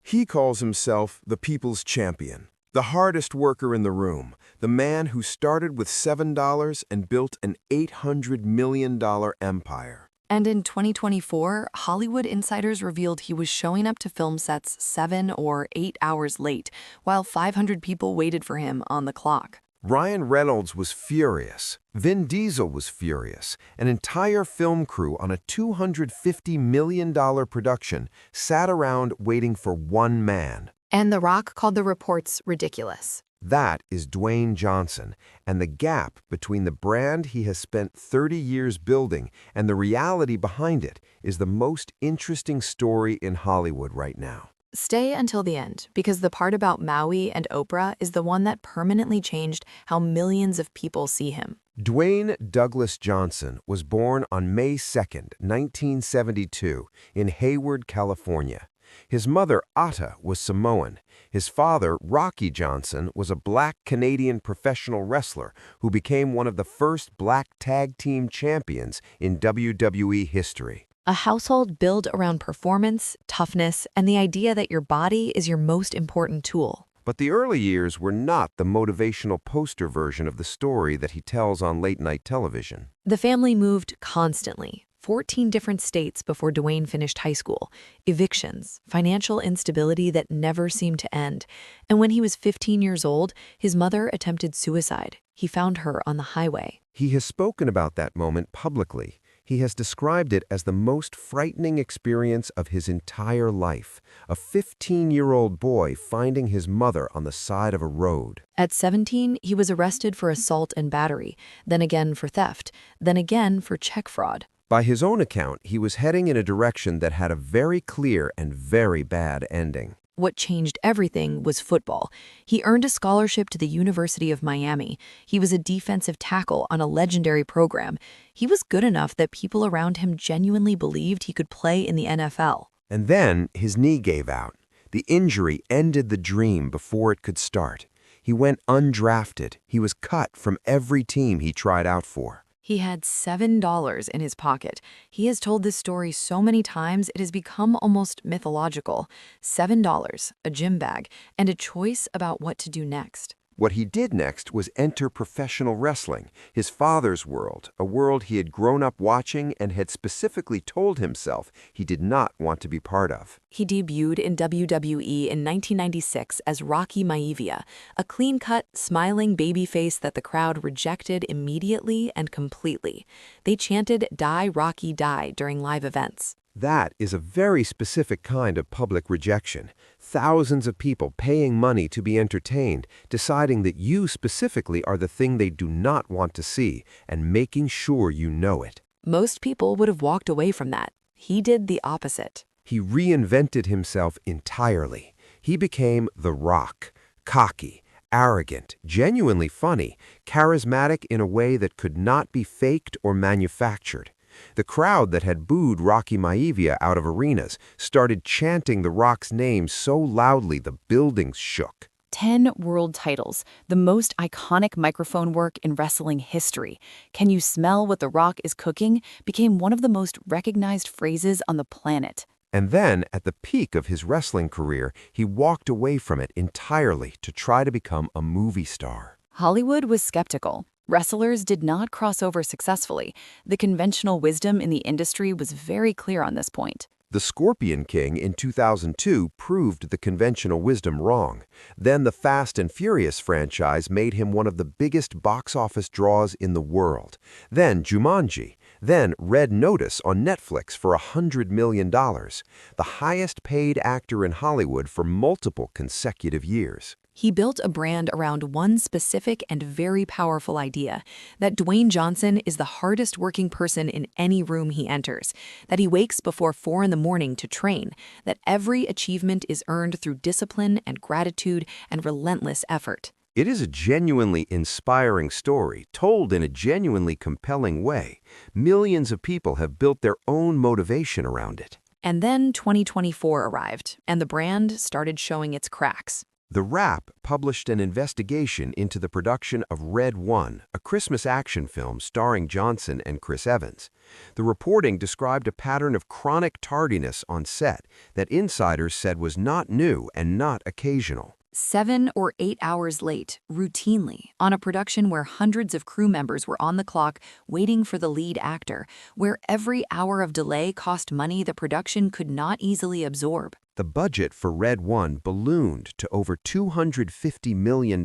He calls himself the people's champion, the hardest worker in the room, the man who started with $7 and built an $800 million empire. And in 2024, Hollywood insiders revealed he was showing up to film sets 7 or 8 hours late, while 500 people waited for him on the clock. Ryan Reynolds was furious. Vin Diesel was furious. An entire film crew on a $250 million production sat around waiting for one man. And The Rock called the reports ridiculous. That is Dwayne Johnson, and the gap between the brand he has spent 30 years building and the reality behind it is the most interesting story in Hollywood right now. Stay until the end, because the part about Maui and Oprah is the one that permanently changed how millions of people see him. Dwayne Douglas Johnson was born on May 2nd, 1972, in Hayward, California. His mother, Atta, was Samoan. His father, Rocky Johnson, was a black Canadian professional wrestler who became one of the first black tag team champions in WWE history. A household built around performance, toughness, and the idea that your body is your most important tool. But the early years were not the motivational poster version of the story that he tells on late-night television. The family moved constantly. 14 different states before Dwayne finished high school, evictions, financial instability that never seemed to end. And when he was 15 years old, his mother attempted suicide. He found her on the highway. He has spoken about that moment publicly. He has described it as the most frightening experience of his entire life, a 15-year-old boy finding his mother on the side of a road. At 17, he was arrested for assault and battery, then again for theft, then again for check fraud. By his own account, he was heading in a direction that had a very clear and very bad ending. What changed everything was football. He earned a scholarship to the University of Miami. He was a defensive tackle on a legendary program. He was good enough that people around him genuinely believed he could play in the NFL. And then his knee gave out. The injury ended the dream before it could start. He went undrafted. He was cut from every team he tried out for. He had $7 in his pocket. He has told this story so many times it has become almost mythological. $7, a gym bag, and a choice about what to do next. What he did next was enter professional wrestling, his father's world, a world he had grown up watching and had specifically told himself he did not want to be part of. He debuted in WWE in 1996 as Rocky Maivia, a clean-cut, smiling babyface that the crowd rejected immediately and completely. They chanted "Die, Rocky, die" during live events. That is a very specific kind of public rejection. Thousands of people paying money to be entertained, deciding that you specifically are the thing they do not want to see, and making sure you know it. Most people would have walked away from that. He did the opposite. He reinvented himself entirely. He became The Rock, cocky, arrogant, genuinely funny, charismatic in a way that could not be faked or manufactured. The crowd that had booed Rocky Maivia out of arenas started chanting The Rock's name so loudly the buildings shook. 10 world titles, the most iconic microphone work in wrestling history. "Can you smell what The Rock is cooking?" became one of the most recognized phrases on the planet. And then, at the peak of his wrestling career, he walked away from it entirely to try to become a movie star. Hollywood was skeptical. Wrestlers did not cross over successfully. The conventional wisdom in the industry was very clear on this point. The Scorpion King in 2002 proved the conventional wisdom wrong. Then the Fast and Furious franchise made him one of the biggest box office draws in the world. Then Jumanji. Then Red Notice on Netflix for $100 million. The highest paid actor in Hollywood for multiple consecutive years. He built a brand around one specific and very powerful idea, that Dwayne Johnson is the hardest working person in any room he enters, that he wakes before 4 in the morning to train, that every achievement is earned through discipline and gratitude and relentless effort. It is a genuinely inspiring story, told in a genuinely compelling way. Millions of people have built their own motivation around it. And then 2024 arrived, and the brand started showing its cracks. The Wrap published an investigation into the production of Red One, a Christmas action film starring Johnson and Chris Evans. The reporting described a pattern of chronic tardiness on set that insiders said was not new and not occasional. 7 or 8 hours late, routinely, on a production where hundreds of crew members were on the clock waiting for the lead actor, where every hour of delay cost money the production could not easily absorb. The budget for Red One ballooned to over $250 million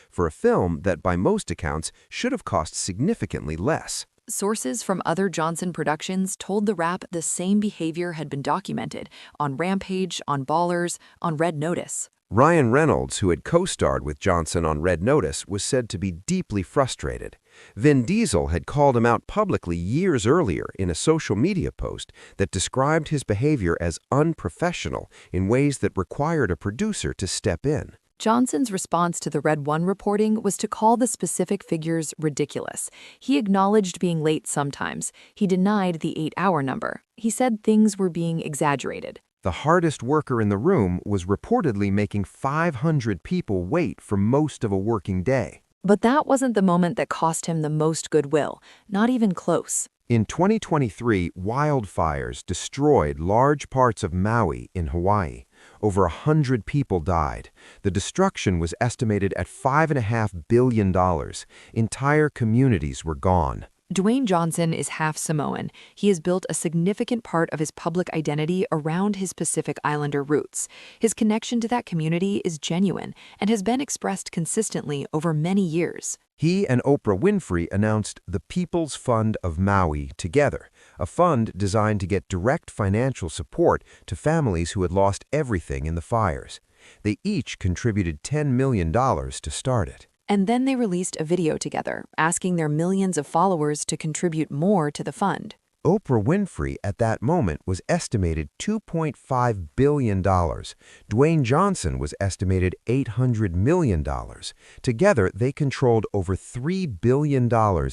for a film that, by most accounts, should have cost significantly less. Sources from other Johnson productions told The Wrap the same behavior had been documented on Rampage, on Ballers, on Red Notice. Ryan Reynolds, who had co-starred with Johnson on Red Notice, was said to be deeply frustrated. Vin Diesel had called him out publicly years earlier in a social media post that described his behavior as unprofessional in ways that required a producer to step in. Johnson's response to the Red One reporting was to call the specific figures ridiculous. He acknowledged being late sometimes. He denied the 8-hour number. He said things were being exaggerated. The hardest worker in the room was reportedly making 500 people wait for most of a working day. But that wasn't the moment that cost him the most goodwill, not even close. In 2023, wildfires destroyed large parts of Maui in Hawaii. Over 100 people died. The destruction was estimated at $5.5 billion. Entire communities were gone. Dwayne Johnson is half Samoan. He has built a significant part of his public identity around his Pacific Islander roots. His connection to that community is genuine and has been expressed consistently over many years. He and Oprah Winfrey announced the People's Fund of Maui together, a fund designed to get direct financial support to families who had lost everything in the fires. They each contributed $10 million to start it. And then they released a video together, asking their millions of followers to contribute more to the fund. Oprah Winfrey at that moment was estimated $2.5 billion. Dwayne Johnson was estimated $800 million. Together, they controlled over $3 billion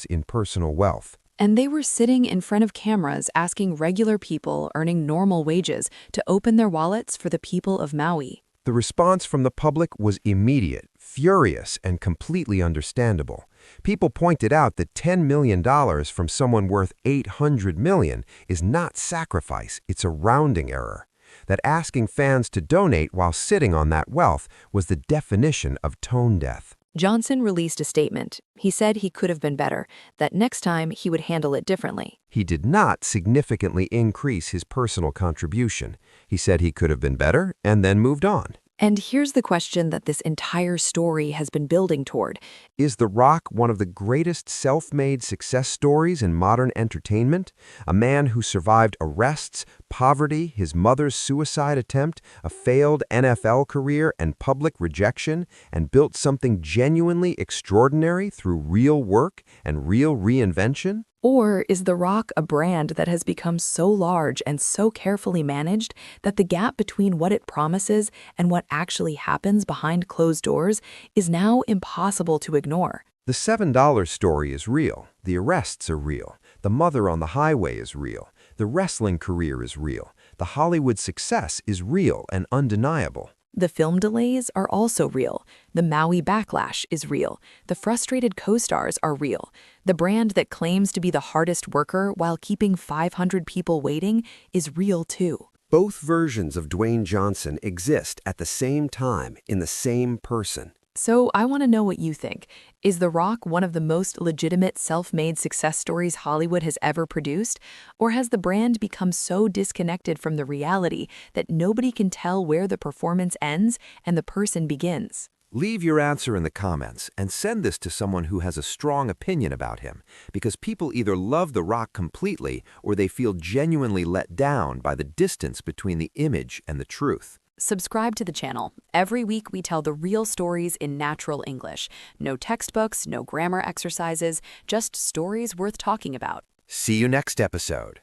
in personal wealth. And they were sitting in front of cameras asking regular people earning normal wages to open their wallets for the people of Maui. The response from the public was immediate, furious, and completely understandable. People pointed out that $10 million from someone worth $800 million is not sacrifice, it's a rounding error. That asking fans to donate while sitting on that wealth was the definition of tone deaf. Johnson released a statement. He said he could have been better, that next time he would handle it differently. He did not significantly increase his personal contribution. He said he could have been better and then moved on. And here's the question that this entire story has been building toward. Is The Rock one of the greatest self-made success stories in modern entertainment? A man who survived arrests, poverty, his mother's suicide attempt, a failed NFL career, and public rejection, and built something genuinely extraordinary through real work and real reinvention? Or is The Rock a brand that has become so large and so carefully managed that the gap between what it promises and what actually happens behind closed doors is now impossible to ignore? The $7 story is real. The arrests are real. The mother on the highway is real. The wrestling career is real. The Hollywood success is real and undeniable. The film delays are also real. The Maui backlash is real. The frustrated co-stars are real. The brand that claims to be the hardest worker while keeping 500 people waiting is real too. Both versions of Dwayne Johnson exist at the same time in the same person. So I want to know what you think. Is The Rock one of the most legitimate self-made success stories Hollywood has ever produced? Or has the brand become so disconnected from the reality that nobody can tell where the performance ends and the person begins? Leave your answer in the comments and send this to someone who has a strong opinion about him, because people either love The Rock completely or they feel genuinely let down by the distance between the image and the truth. Subscribe to the channel. Every week we tell the real stories in natural English. No textbooks, no grammar exercises, just stories worth talking about. See you next episode.